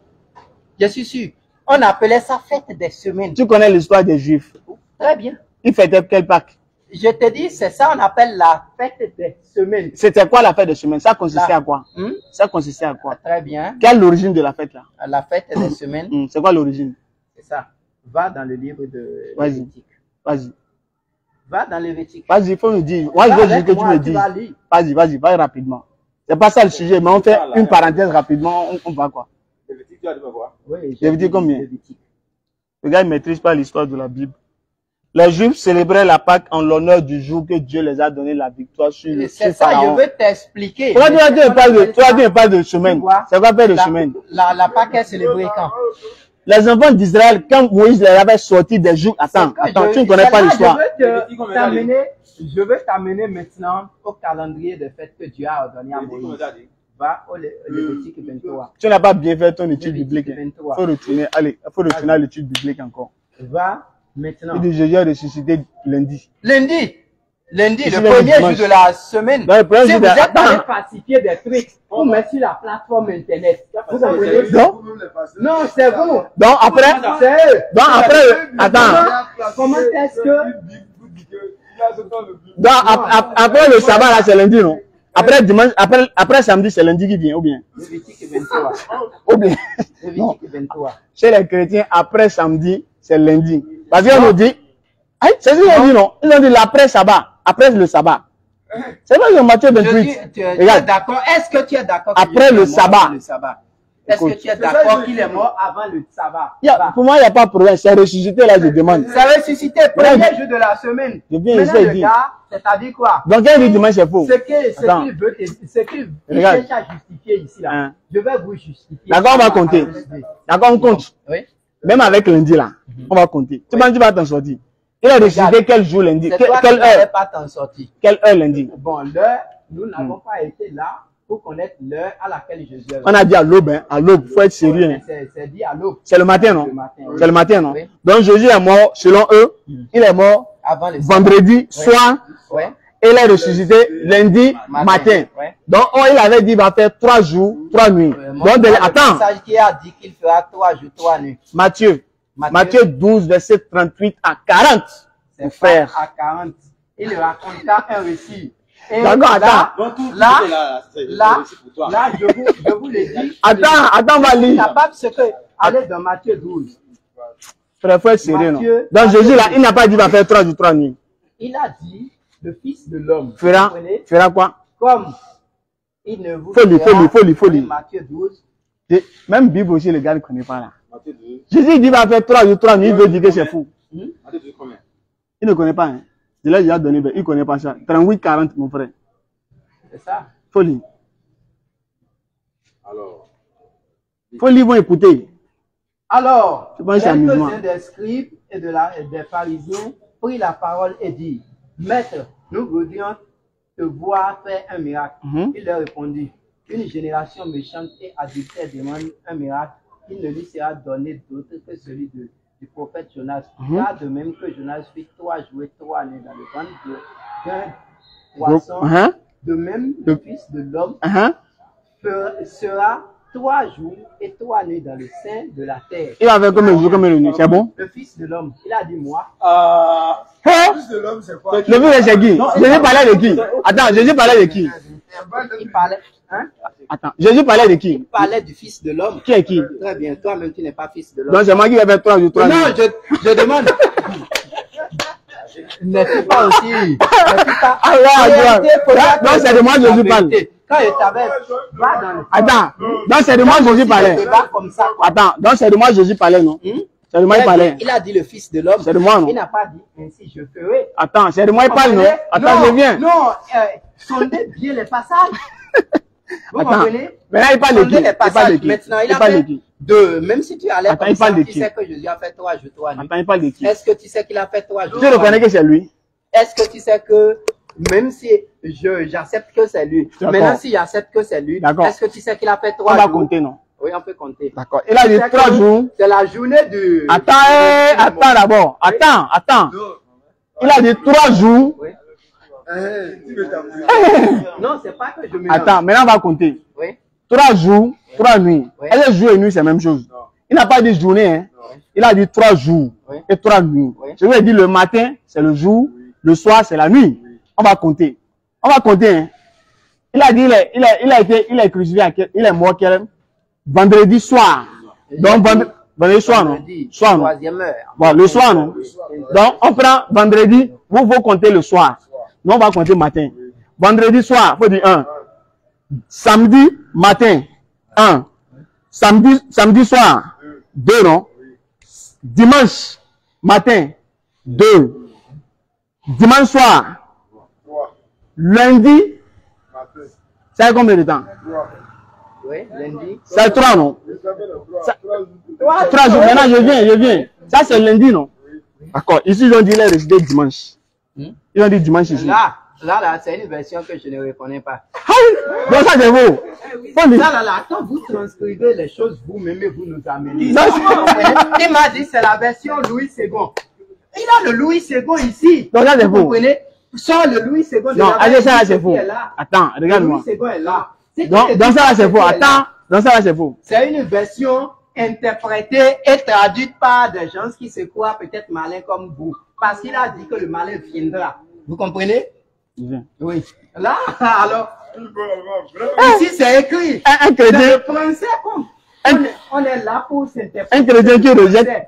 Je suis sûr. On appelait ça fête des semaines. Tu connais l'histoire des Juifs? Très bien. Ils fêtaient quelle Pâque? Je te dis, c'est ça on appelle la fête des semaines. C'était quoi la fête des semaines? Ça consistait à quoi? Ça consistait à quoi? Très bien. Quelle est l'origine de la fête là? La fête des semaines. C'est quoi l'origine? C'est ça. Va dans le livre de Vas-y. Lévitique. Vas-y. Va dans Lévitique. Vas-y, il faut nous dire. Moi, je veux juste que tu me dises. Vas-y, vas rapidement. C'est pas ça le sujet, mais on fait une parenthèse rapidement, on va quoi? Lévitique, tu as dit quoi? Oui, Lévitique combien? Lévitique. Le gars ne maîtrise pas l'histoire de la Bible. Les Juifs célébraient la Pâque en l'honneur du jour que Dieu les a donné la victoire sur le C'est ça, je veux t'expliquer. Toi, tu as dit un pas de semaine. C'est quoi faire de semaine? La Pâque est célébrée quand? Les enfants d'Israël, quand Moïse les avait sortis des jours, attends, tu ne connais pas l'histoire. Je veux t'amener maintenant au calendrier de fêtes que Dieu a ordonné à Moïse. Va au Lévitique 23. Tu n'as pas bien fait ton étude biblique. Il 23. faut retourner, allez, il faut retourner à l'étude biblique encore. Va maintenant. Il dit, Jésus a ressuscité lundi. Lundi, Ici, le premier jour de la semaine. Non, le premier Si jour vous de- êtes Attends. allé falsifier des trucs pour mettre sur la plateforme internet. Vous comprenez? Non? Non, c'est vous. Donc après, C'est eux. donc après, attends. Comment est-ce que Donc après le sabbat là, c'est lundi, non? Après dimanche, après samedi, c'est lundi qui vient, ou bien? Lévitique 23. Ou bien? Non. Lévitique 23. Chez les chrétiens, après samedi, c'est lundi. Parce qu'on nous dit, aïe, c'est ce qu'ils ont dit, non? Ils ont dit l'après sabbat, après le sabbat. C'est pas dans Matthieu Je 28. dis, tu es Regarde, d'accord? Est-ce que tu es d'accord? que Après Jésus le est mort sabbat. avant le sabbat? Est-ce que tu es d'accord qu'il est mort avant le sabbat? pour moi, il n'y a pas de problème. C'est ressuscité, là, je demande. Ça va ressusciter premier jour de la semaine. Je viens Maintenant, ici et le dis. gars, c'est-à-dire quoi? Donc, quand il dit dimanche, c'est faux. Ce qu'il Attends. veut, ce qu'il Regarde. cherche à justifier ici, là. Hein. Je vais vous justifier. D'accord, on va compter. D'accord, on compte. Oui. Même avec lundi, là, on va compter. Tu penses que tu vas t'en sortir? Il a ressuscité quel jour lundi? C'est toi qui Quelle ne savais heure? pas t'en sortir. Quelle heure lundi? Bon, l'heure, nous n'avons pas été là pour connaître l'heure à laquelle Jésus est venu. On a dit à l'aube, hein. À l'aube, faut être sérieux. hein. C'est dit à l'aube. C'est le matin, non? Le matin, oui. C'est le matin, non? Oui. Donc Jésus est mort, selon eux, il est mort Avant le sabbat. vendredi soir Ouais. et il est ressuscité lundi matin. Ouais. Donc il avait dit il va faire 3 jours, 3 nuits. Donc Le attends, message qui a dit qu'il fera 3 jours, 3 nuits. Matthieu 12, verset 38 à 40. Mon C'est frère. à 40. Il raconta un récit. Et D'accord, attends. Donc, tout Là, est là, c'est là, c'est pour toi. là, je vous le dis. Attends, on va lire. Capable, ce que, allez dans Matthieu 12. Frère, faut être sérieux, non? Matthieu- Donc Jésus là, il n'a pas dit il va faire 3 jours, 3 nuits. Il a dit, le Fils de l'homme. Fera, Vous comprenez? fera quoi? Comme il ne vous Folie, fera- folie. Matthieu 12. Même Bible aussi, les gars ne connaissent pas là. Matthieu 2. Jésus dit il va faire 3 jours, 3 nuits, il veut dire que c'est fou. Matthieu 2, combien? Il ne connaît pas, hein. Je l'ai déjà donné, mais il ne connaît pas ça. 38, 40, mon frère. C'est ça. Folie. Alors, Folie, vont écouter. Alors, Je pense que c'est amusement. quelques-uns des scribes et des pharisiens prirent la parole et dirent, Maître, nous voudrions te voir faire un miracle. Il leur répondit, une génération méchante et adultère demande un miracle. Il ne lui sera donné d'autre que celui du prophète Jonas. Car de même que Jonas fit 3 jours et 3 nuits dans le ventre d'un poisson, de même le Fils de l'homme sera 3 jours et 3 nuits dans le sein de la terre. Il va faire comme le jour, comme le nuit. C'est bon? Le Fils de l'homme, il a dit moi. Le fils de l'homme, c'est qui? Jésus parlait de qui? Attends, Jésus parlait de qui? Il parlait, hein? Attends, Jésus parlait de Il qui? parlait du Fils de l'homme. Qui est qui? Très bien, toi-même tu n'es pas Fils de l'homme. Donc c'est moi qui vais faire 3 jours, 3 nuits. Non, je demande. N'est-ce pas aussi? N'est-ce pas? Ah ouais, En réalité, ouais. faudra Non, que c'est de moi tu Jésus la parle. vérité. Quand je t'avais, va dans le Attends, donc c'est de moi Jésus parlait. débat comme ça, quoi. Attends, donc c'est de moi Jésus parlait, non? C'est C'est de moi il parlait. Il a dit le fils de l'homme. C'est de moi, non? Il n'a pas dit ainsi je ferai. Attends, c'est de moi il parle, non? Attends, je viens. Non, sondez bien les passages. Vous comprenez? Maintenant, il parle de qui? Les passages. Maintenant, il a fait deux. Même si tu allais comme ça, tu sais que Jésus a fait 3 jours, 3 nuits. Attends, il parle de qui? Est-ce que tu sais qu'il a fait 3 jours? Tu reconnais que c'est lui? Est-ce que tu sais que même si j'accepte que c'est lui, maintenant si j'accepte que c'est lui, est-ce que tu sais qu'il a fait 3 jours? On va compter, non? Oui, on peut compter. D'accord. Il a dit 3 jours. C'est la journée du... Attends d'abord. Attends. Il a dit 3 jours. Oui. Non, c'est pas que je me... Attends, maintenant on va compter. Oui. 3 jours, 3 nuits. Oui. Est-ce que jour et nuit, c'est la même chose? Il n'a pas dit journée, hein? Oui. Il a dit 3 jours et 3 nuits. Oui. Je lui ai dit le matin, c'est le jour, le soir, c'est la nuit. On va compter. Hein? Il a dit, il est crucifié, il est mort vendredi soir. Donc, vendredi soir, non? Soir, non? 3e heure. Bon, le soir, non? Donc, on prend vendredi, vous comptez le soir. Nous, on va compter matin. Vendredi soir, il faut dire 1. Samedi matin, 1. Samedi soir, 2, non? Dimanche matin, 2. Dimanche soir, lundi, ça fait combien de temps? Oui, lundi. C'est 3, non? 3 jours. Maintenant, je viens. Ça, c'est lundi, non? D'accord. Ici, ils ont dit qu'il est resté dimanche. Ils ont dit dimanche ici. Là, c'est une version que je ne reconnais pas. Donc, ça, c'est vous. Là, quand vous transcrivez les choses, vous-même, vous nous amenez. Il m'a dit, c'est la version Louis II. Il a le Louis II ici. Donc, ça, c'est vous. Vous comprenez? Sans le Louis II. Non, allez, ça, c'est faux. Attends, regarde-moi. Le Louis II est là. Donc, ça, c'est faux. Attends, donc, ça, c'est faux. C'est une version interprétée et traduite par des gens qui se croient peut-être malins comme vous. Parce qu'il a dit que le malin viendra. Vous comprenez? Oui. Là, alors, ici c'est écrit. Un chrétien. Le français, on est là pour s'interpréter. Un chrétien qui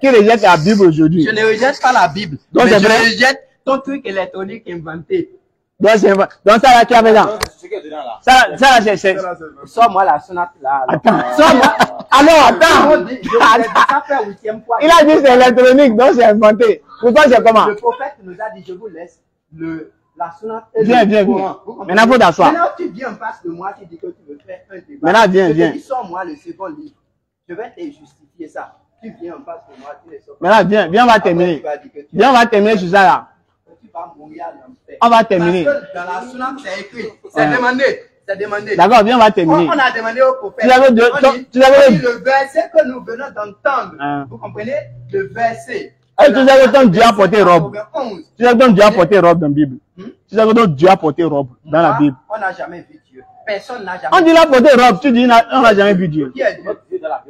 rejette la Bible aujourd'hui. Je ne rejette pas la Bible. Donc, mais je rejette ton truc électronique inventé. Donc, ça là, qui avait là. Ça là, c'est. Sors-moi la sonate là. Attends. Sors-moi. Alors, attends. Il a dit c'est électronique, donc c'est inventé. Pourquoi c'est comment? Le prophète nous a dit, je vous laisse la sonate. Viens. Maintenant, il faut t'asseoir. Maintenant, tu viens en face de moi, tu dis que tu veux faire un débat. Maintenant, viens. Sors-moi le second livre. Je vais te justifier ça. Tu viens en face de moi, tu les sors. Maintenant, viens, on va terminer. Viens, on va terminer sur ça là. Tu vas mourir à l'enfer. On va terminer. Parce que dans la sonate, c'est écrit. C'est demandé. C'est demandé. D'accord, viens, on va terminer. On a demandé au prophète. Tu avais le verset que nous venons d'entendre. Vous comprenez? Le verset. Tu savais donc Dieu a porté robe. Tu savais donc Dieu a porté robe dans la Bible. Tu savais donc Dieu a porté robe dans la Bible. On n'a jamais vu Dieu. Personne n'a jamais vu Dieu. On dit il a porté robe, tu dis on n'a jamais vu Dieu. Qui est Dieu?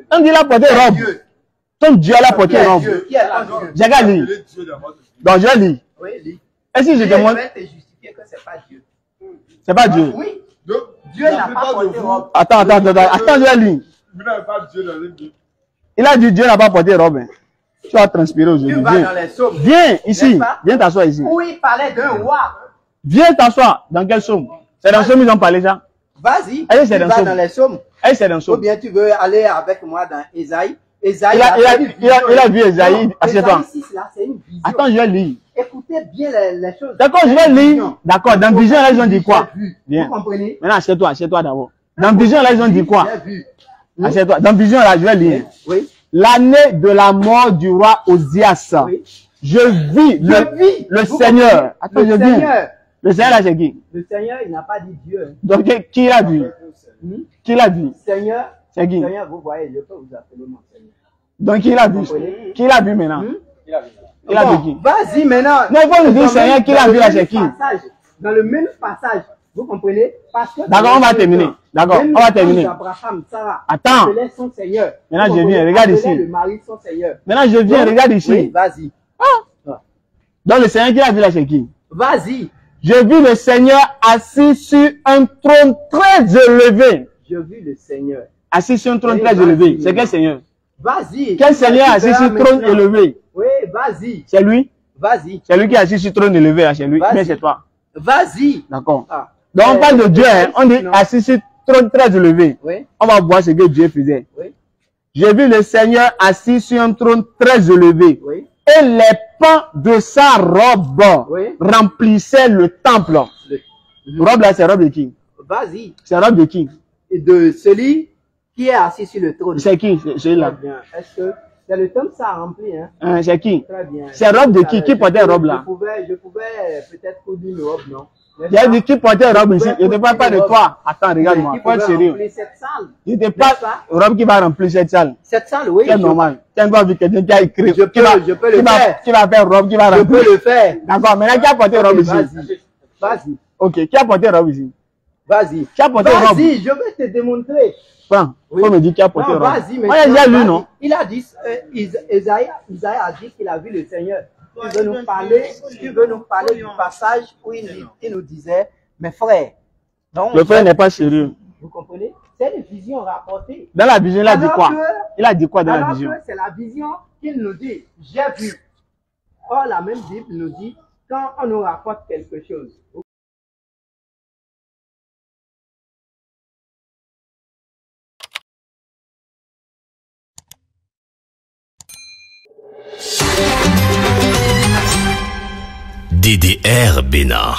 On dit il a porté robe. Ton Dieu a porté robe. Qui est Dieu? J'ai qu'à lire. Donc je lis. Oui, lis. Est-ce que je te montre? Je vais te justifier que c'est pas Dieu. C'est pas Dieu. Oui. Dieu n'a pas porté robe. Attends, je vais lire. Il a dit Dieu n'a pas porté robe. Tu vas transpirer aujourd'hui. Tu vas dans les psaumes. Viens ici. Viens t'asseoir ici. Où il parlait d'un roi. Viens t'asseoir. Dans quel psaume? C'est dans le psaume ils ont parlé ça. Vas-y. Tu vas dans les psaumes. C'est dans le psaume. Ou bien tu veux aller avec moi dans Ésaïe. Il a vu Ésaïe. Assieds-toi. Attends, je vais lire. Écoutez bien les choses. D'accord, je vais lire. D'accord, dans Vision, là, ils ont dit quoi? Viens. Vous comprenez? Maintenant, assieds-toi d'abord. Dans Vision, là, ils ont dit quoi? Assieds-toi. Dans Vision, là, je vais lire. Oui. L'année de la mort du roi Osias. Oui. Je vis le Seigneur. Attends, je viens. Le Seigneur, là, c'est qui? Le Seigneur, il n'a pas dit Dieu. Donc, qui l'a dit? Qui l'a dit? Seigneur. C'est qui? Seigneur, vous voyez, je peux vous appeler mon Seigneur. Donc, qui l'a vu? Qui l'a vu maintenant? Il a vu qui? Vas-y maintenant. Non, il faut nous dire Seigneur, qui l'a vu là, c'est qui? Dans le même passage, vous comprenez? D'accord, on va terminer. D'accord, on va terminer. Attends. Son Seigneur. Maintenant, je viens, regarde ici. Le mari, son Seigneur. Maintenant, je viens, regarde ici. Oui, vas-y. Donc, le Seigneur qui l'a vu là, c'est qui? Vas-y. J'ai vu le Seigneur assis sur un trône très élevé. J'ai vu le Seigneur. Assis sur un trône très élevé. C'est quel Seigneur? Vas-y. Quel Seigneur assis sur un trône élevé? Oui, vas-y. C'est lui? Vas-y. C'est lui qui est assis sur un trône élevé là, c'est lui. Mais c'est toi. Vas-y. D'accord. Donc on parle de Dieu, hein. On dit assis sur un trône très élevé. Oui. On va voir ce que Dieu faisait. Oui. J'ai vu le Seigneur assis sur un trône très élevé. Oui. Et les pans de sa robe remplissaient le temple. Robe là, c'est robe de qui? Vas-y. C'est robe de qui? De celui qui est assis sur le trône. C'est qui? C'est là. Est-ce que c'est le temple ça a rempli, hein? C'est qui? Très bien. C'est robe de qui? Qui portait robe là? Je pouvais peut-être coudre une robe, non? J'ai dit qui portait robe ici. Je ne parle pas de toi. Attends, regarde-moi. Faut être sérieux. Je ne parle pas robe qui va remplir cette salle. Cette salle, oui. C'est normal. Tu as vu quelqu'un qui a écrit. Je peux le faire. Qui va faire robe qui va remplir. Je peux le faire. D'accord. Maintenant, qui a porté robe ici? Vas-y. Ok. Qui a porté robe ici? Vas-y. Qui a porté robe? Vas-y, je vais te démontrer. Prends. Faut me dire qui a porté robe. Vas-y, mais. Moi, j'ai déjà lu, non? Il a dit, Isaïe a dit qu'il a vu le Seigneur. Tu veux nous parler du passage où il nous disait, mes frères. Donc, le frère n'est pas sérieux. Vous comprenez? C'est une vision rapportée. Dans la vision, il a dit quoi? Il a dit quoi dans la vision? C'est la vision qu'il nous dit. J'ai vu. Or, la même Bible nous dit, quand on nous rapporte quelque chose. DDR Bénin.